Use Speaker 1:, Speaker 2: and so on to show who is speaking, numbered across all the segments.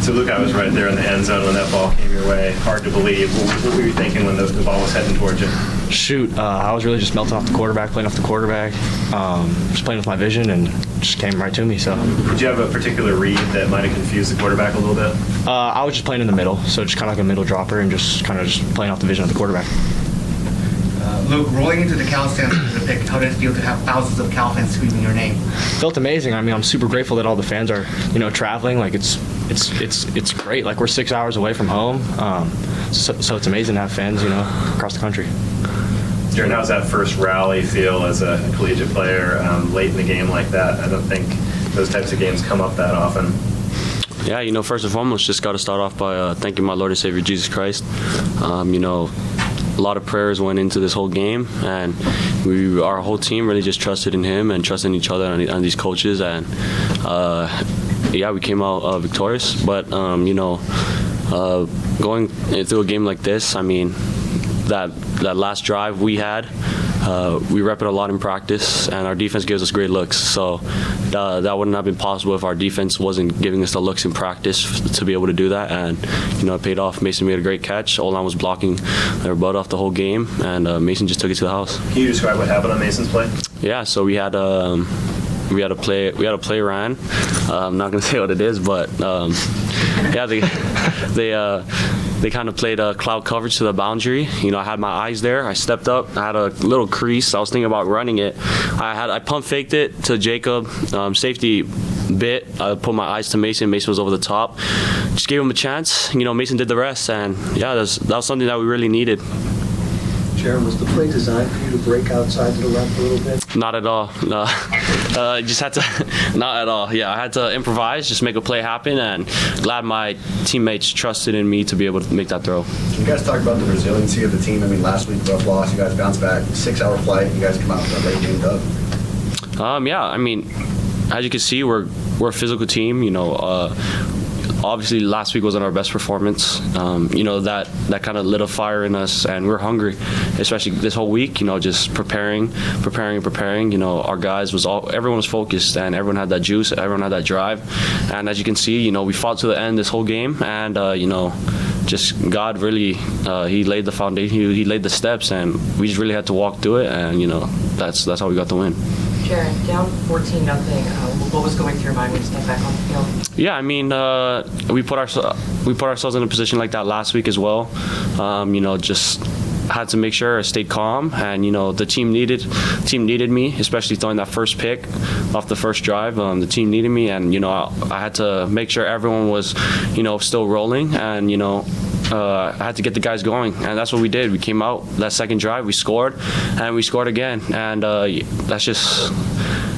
Speaker 1: So Luke, I was right there in the end zone when that ball came your way. Hard to believe. What were you thinking when the ball was heading towards you?
Speaker 2: Shoot, I was really just melting off the quarterback, playing off the quarterback, just playing with my vision, and just came right to me. So,
Speaker 1: did you have a particular read that might have confused the quarterback a little bit?
Speaker 2: I was just playing in the middle, so just kind of like a middle dropper, and just playing off the vision of the quarterback.
Speaker 3: Luke, rolling into the Cal stand for the pick, how did it feel to have thousands of Cal fans screaming your name?
Speaker 2: Felt amazing. I mean, I'm super grateful that all the fans are, traveling. Like it's great. Like we're 6 hours away from home, so it's amazing to have fans, across the country.
Speaker 1: Jaron, how's that first rally feel as a collegiate player late in the game like that? I don't think those types of games come up that often.
Speaker 4: Yeah, first and foremost, just got to start off by thanking my Lord and Savior Jesus Christ. A lot of prayers went into this whole game, and our whole team really just trusted in Him and trusted in each other and these coaches, and we came out victorious. But going through a game like this, I mean, that last drive we had, we rep it a lot in practice, and our defense gives us great looks. So that wouldn't have been possible if our defense wasn't giving us the looks in practice to be able to do that. And it paid off. Mason made a great catch. O-line was blocking their butt off the whole game, and Mason just took it to the house.
Speaker 1: Can you describe what happened on Mason's play?
Speaker 4: Yeah, so we had a play ran. I'm not gonna say what it is, but they kind of played a cloud coverage to the boundary. I had my eyes there. I stepped up. I had a little crease. I was thinking about running it. I pump faked it to Jacob. Safety bit. I put my eyes to Mason. Mason was over the top. Just gave him a chance. Mason did the rest. And that was something that we really needed.
Speaker 5: Jaron, was the play designed for you to break outside to the left a little bit?
Speaker 4: Not at all. No. Just had to. Not at all. Yeah, I had to improvise, just make a play happen, and glad my teammates trusted in me to be able to make that throw.
Speaker 6: Can you guys talk about the resiliency of the team? I mean, last week, rough loss. You guys bounced back. 6-hour flight. You guys come out with a late game dub.
Speaker 4: Yeah. I mean, as you can see, we're a physical team. Obviously, last week wasn't our best performance. That kind of lit a fire in us, and we're hungry, especially this whole week. Just preparing. Our guys everyone was focused, and everyone had that juice, everyone had that drive, and as you can see, we fought to the end this whole game, and just God really, He laid the foundation, He laid the steps, and we just really had to walk through it, and that's how we got the win.
Speaker 7: Jaron, down 14-0. What was going through your mind when you stepped back on the field?
Speaker 4: Yeah, I mean, we put ourselves in a position like that last week as well. Just had to make sure I stayed calm, and the team needed me, especially throwing that first pick off the first drive. The team needed me, and I had to make sure everyone was still rolling, and I had to get the guys going, and that's what we did. We came out that second drive, we scored, and we scored again, and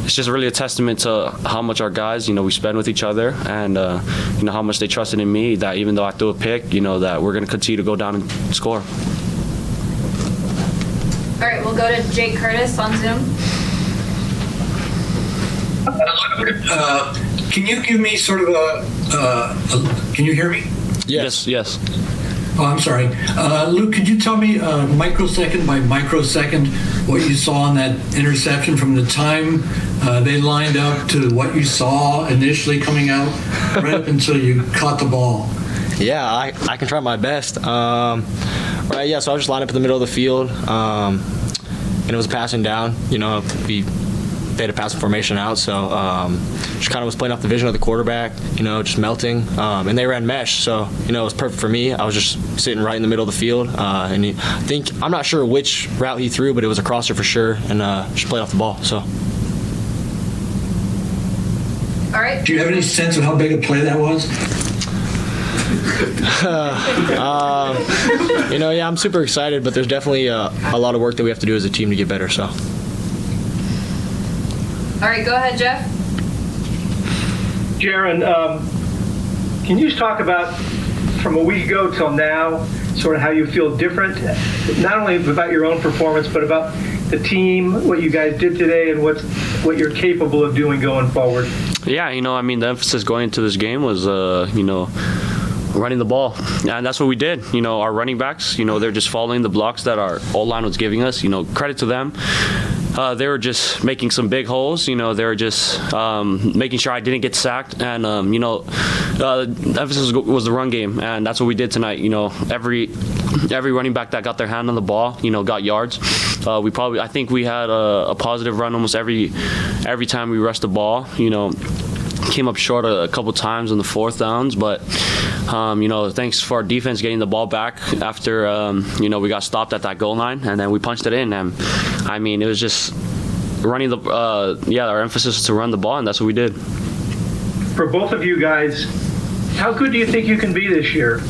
Speaker 4: it's just really a testament to how much our guys, we spend with each other, and how much they trusted in me, that even though I threw a pick, that we're going to continue to go down and score.
Speaker 8: All right, we'll go to Jake Curtis on Zoom.
Speaker 5: Can you give me sort of can you hear me?
Speaker 4: Yes.
Speaker 5: Oh, I'm sorry. Luke, could you tell me microsecond by microsecond what you saw in that interception from the time they lined up to what you saw initially coming out right up until you caught the ball?
Speaker 2: Yeah, I can try my best. Right, yeah, so I was just lined up in the middle of the field, and it was passing down. They had a passing formation out, so just kind of was playing off the vision of the quarterback, just melting. And they ran mesh, so, it was perfect for me. I was just sitting right in the middle of the field. And I'm not sure which route he threw, but it was a crosser for sure, and just played off the ball, so.
Speaker 8: All right.
Speaker 5: Do you have any sense of how big a play that was?
Speaker 2: Yeah, I'm super excited, but there's definitely a lot of work that we have to do as a team to get better, so.
Speaker 8: All right, go ahead, Jeff.
Speaker 9: Jaron, can you just talk about, from a week ago till now, sort of how you feel different, not only about your own performance, but about the team, what you guys did today, and what you're capable of doing going forward?
Speaker 4: Yeah, the emphasis going into this game was, running the ball, and that's what we did. Our running backs, they're just following the blocks that our O-line was giving us. Credit to them. they were just making some big holes. You know, they were just making sure I didn't get sacked, and you know, the emphasis was the run game, and that's what we did tonight. You know, every running back that got their hand on the ball, you know, got yards. I think we had a positive run almost every time we rushed the ball. You know, came up short a couple times on the 4th downs, but you know, thanks for our defense getting the ball back after you know, we got stopped at that goal line, and then we punched it in. And I mean, it was just running the our emphasis was to run the ball, and that's what we did.
Speaker 9: For both of you guys, how good do you think you can be this year?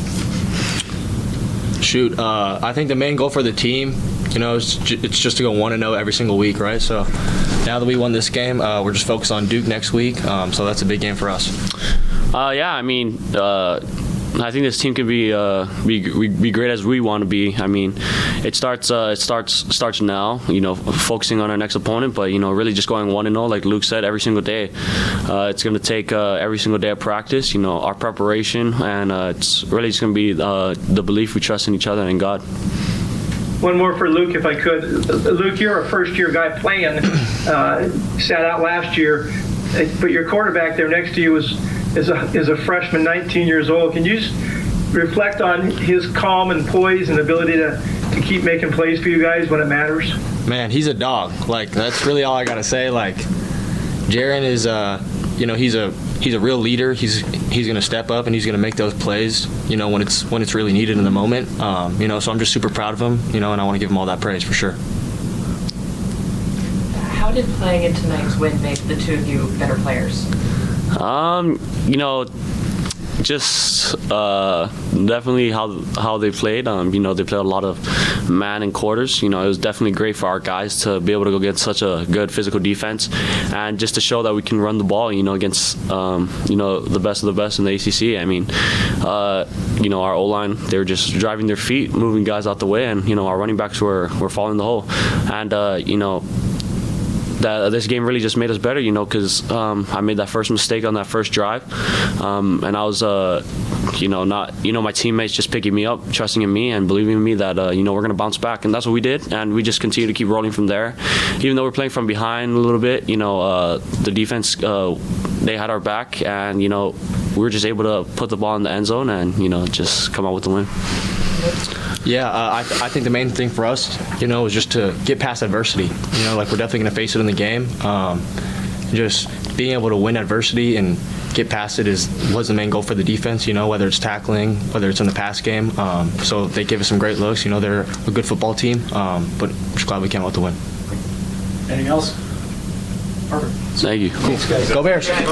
Speaker 2: Shoot, I think the main goal for the team, you know, it's just to go 1-0 every single week, right? So now that we won this game, we're just focused on Duke next week. So that's a big game for us.
Speaker 4: Yeah, I mean, I think this team can be great as we want to be. I mean, it starts now. You know, focusing on our next opponent, but you know, really just going 1-0, like Luke said, every single day. It's going to take every single day of practice. You know, our preparation, and it's really just going to be the belief we trust in each other and in God.
Speaker 9: One more for Luke, if I could. Luke, you're a first-year guy playing. Sat out last year, but your quarterback there next to you is a freshman, 19 years old. Can you just reflect on his calm and poise and ability to keep making plays for you guys when it matters?
Speaker 2: Man, he's a dog. Like, that's really all I gotta say. Like, Jaron is, you know, he's a real leader. He's gonna step up and he's gonna make those plays, you know, when it's really needed in the moment. You know, so I'm just super proud of him, you know, and I want to give him all that praise for sure.
Speaker 7: How did playing in tonight's win make the two of you better players?
Speaker 4: You know, just definitely how they played. You know, they played a lot of man and quarters. You know, it was definitely great for our guys to be able to go get such a good physical defense, and just to show that we can run the ball. You know, against you know, the best of the best in the ACC. I mean, you know, our O-line, they were just driving their feet, moving guys out the way, and you know, our running backs were following the hole, and you know, that this game really just made us better, you know, because I made that first mistake on that first drive, and I was, you know, my teammates just picking me up, trusting in me, and believing in me that, you know, we're going to bounce back, and that's what we did, and we just continue to keep rolling from there. Even though we're playing from behind a little bit, you know, the defense, they had our back, and, you know, we were just able to put the ball in the end zone and, you know, just come out with the win.
Speaker 2: Yeah, I think the main thing for us, you know, is just to get past adversity. You know, like, we're definitely going to face it in the game. Just being able to win adversity and get past it was the main goal for the defense, you know, whether it's tackling, whether it's in the pass game. So they gave us some great looks. You know, they're a good football team, but we're just glad we came out to win.
Speaker 10: Anything else? Perfect.
Speaker 4: Thank you.
Speaker 10: Thanks, guys.
Speaker 2: Go Bears.